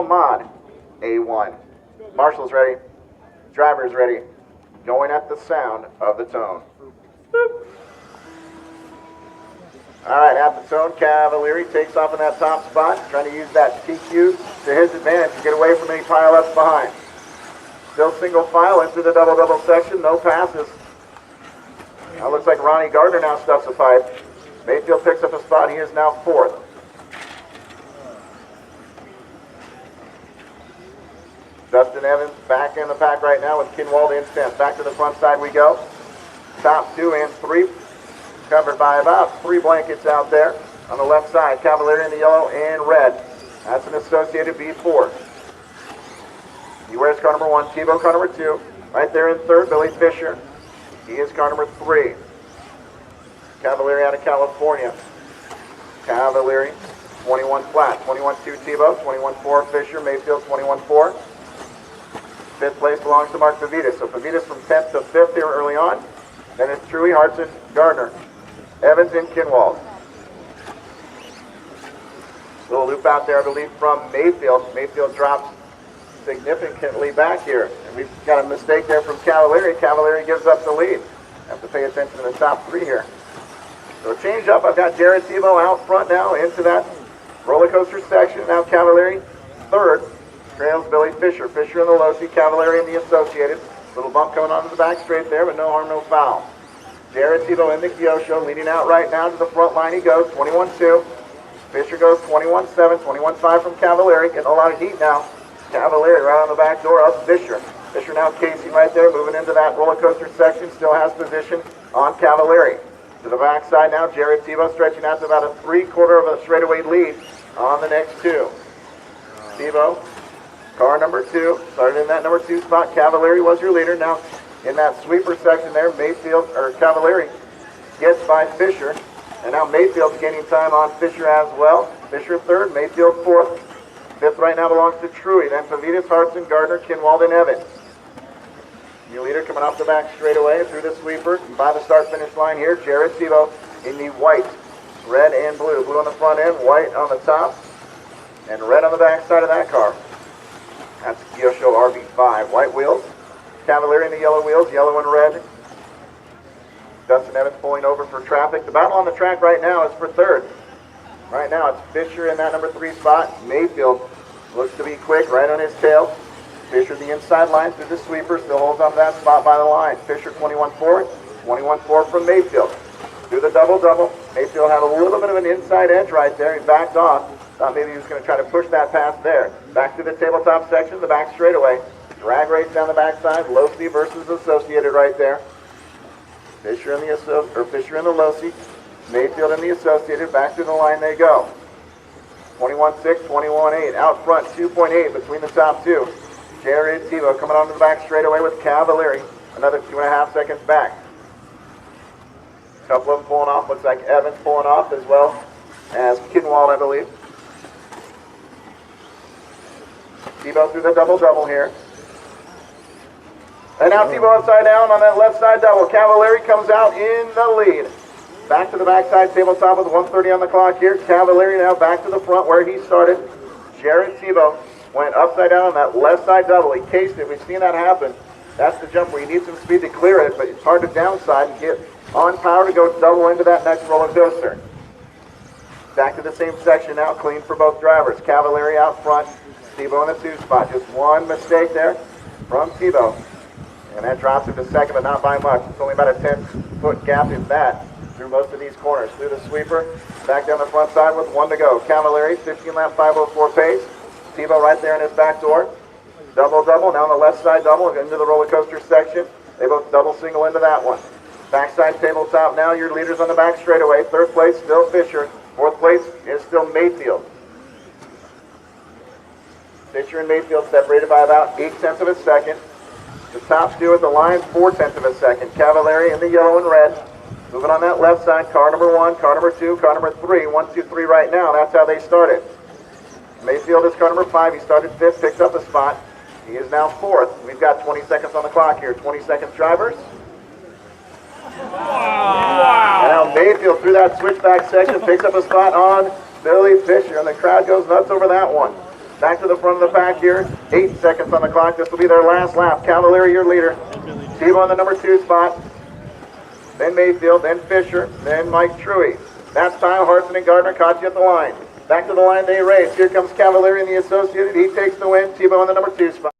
Mod, A1. Marshal's ready. Driver's ready. Going at the sound of the tone. Boop. All right, at the tone, Cavalieri takes off in that top spot, trying to use that TQ to his advantage to get away from any pile-ups behind. Still single file into the double-double section, no passes. Now looks like Ronnie Gardner now stuffs a pipe. Mayfield picks up a spot, he is now fourth. Dustin Evans back in the pack right now with Kinwald in 10th. Back to the front side we go. Top 2 and 3. Covered by about 3 blankets out there. On the left side, Cavalieri in the yellow and red. That's an associated B4. He wears car number 1, Tebow car number 2. Right there in third, Billy Fisher. He is car number 3. Cavalieri out of California. Cavalieri, 21 flat. 21-2 Tebow, 21-4 Fisher, Mayfield 21-4. Fifth place belongs to Mark Pavitas. So Pavitas from 10th to 5th here early on. Then it's Truey, Hartson, Gardner, Evans, and Kinwald. Little loop out there, I believe, from Mayfield. Mayfield drops significantly back here. And we've got a mistake there from Cavalieri. Cavalieri gives up the lead. Have to pay attention to the top 3 here. So change up. I've got Jared Tebow out front now into that roller coaster section. Now Cavalieri third. Trails Billy Fisher. Fisher in the low seat, Cavalieri in the associated. Little bump coming onto the back straight there, but no harm, no foul. Jared Tebow in the Kyosho, leading out right now to the front line he goes, 21-2. Fisher goes 21-7, 21-5 from Cavalieri, getting a lot of heat now. Cavalieri right on the back door of Fisher. Fisher now casing right there, moving into that roller coaster section, still has position on Cavalieri. To the backside now, Jared Tebow stretching out to about a 3/4 of a straightaway lead on the next 2. Tebow, car number 2, started in that number 2 spot. Cavalieri was your leader. Now in that sweeper section there, Cavalieri gets by Fisher. And now Mayfield's gaining time on Fisher as well. Fisher third, Mayfield fourth. Fifth right now belongs to Truey. Then Pavitas, Hartson, Gardner, Kinwald, and Evans. New leader coming off the back straightaway through the sweeper. And by the start-finish line here, Jared Tebow in the white, red, and blue. Blue on the front end, white on the top, and red on the back side of that car. That's Kyosho RV5. White wheels. Cavalieri in the yellow wheels, yellow and red. Dustin Evans pulling over for traffic. The battle on the track right now is for third. Right now it's Fisher in that number 3 spot. Mayfield looks to be quick right on his tail. Fisher the inside line through the sweeper, still holds on to that spot by the line. Fisher 21-4, 21-4 from Mayfield. Through the double-double. Mayfield had a little bit of an inside edge right there. He backed off. Thought maybe he was going to try to push that pass there. Back to the tabletop section, the back straightaway. Drag race down the backside. Low seat versus associated right there. Fisher in the low seat. Mayfield in the associated. Back to the line they go. 21-6, 21-8. Out front, 2.8 between the top 2. Jared Tebow coming onto the back straightaway with Cavalieri. Another 2.5 seconds back. A couple of them pulling off. Looks like Evans pulling off as well as Kinwald, I believe. Tebow through the double-double here. And now Tebow upside down on that left side double. Cavalieri comes out in the lead. Back to the backside tabletop with 1:30 on the clock here. Cavalieri now back to the front where he started. Jared Tebow went upside down on that left side double. He cased it. We've seen that happen. That's the jump where you need some speed to clear it, but it's hard to downside and get on power to go double into that next roller coaster. Back to the same section now, clean for both drivers. Cavalieri out front, Tebow in the 2 spot. Just one mistake there from Tebow. And that drops him to second, but not by much. It's only about a 10-foot gap in that through most of these corners. Through the sweeper, back down the front side with 1 to go. Cavalieri, 15-lap 504 pace. Tebow right there in his back door. Double-double, now on the left side double into the roller coaster section. They both double-single into that one. Backside tabletop now, your leaders on the back straightaway. Third place, still Fisher. Fourth place is still Mayfield. Fisher and Mayfield separated by about 0.8 of a second. The top 2 at the line, 0.4 of a second. Cavalieri in the yellow and red. Moving on that left side, car number 1, car number 2, car number 3. 1, 2, 3 right now. That's how they started. Mayfield is car number 5. He started 5th, picked up a spot. He is now 4th. We've got 20 seconds on the clock here. 20 seconds, drivers. Wow. And now Mayfield through that switchback section picks up a spot on Billy Fisher, and the crowd goes nuts over that one. Back to the front of the pack here. 8 seconds on the clock. This will be their last lap. Cavalieri, your leader. Tebow on the number 2 spot. Then Mayfield, then Fisher, then Mike Truey. That's time Hartson and Gardner caught you at the line. Back to the line they race. Here comes Cavalieri in the Associated. He takes the win. Tebow on the number 2 spot.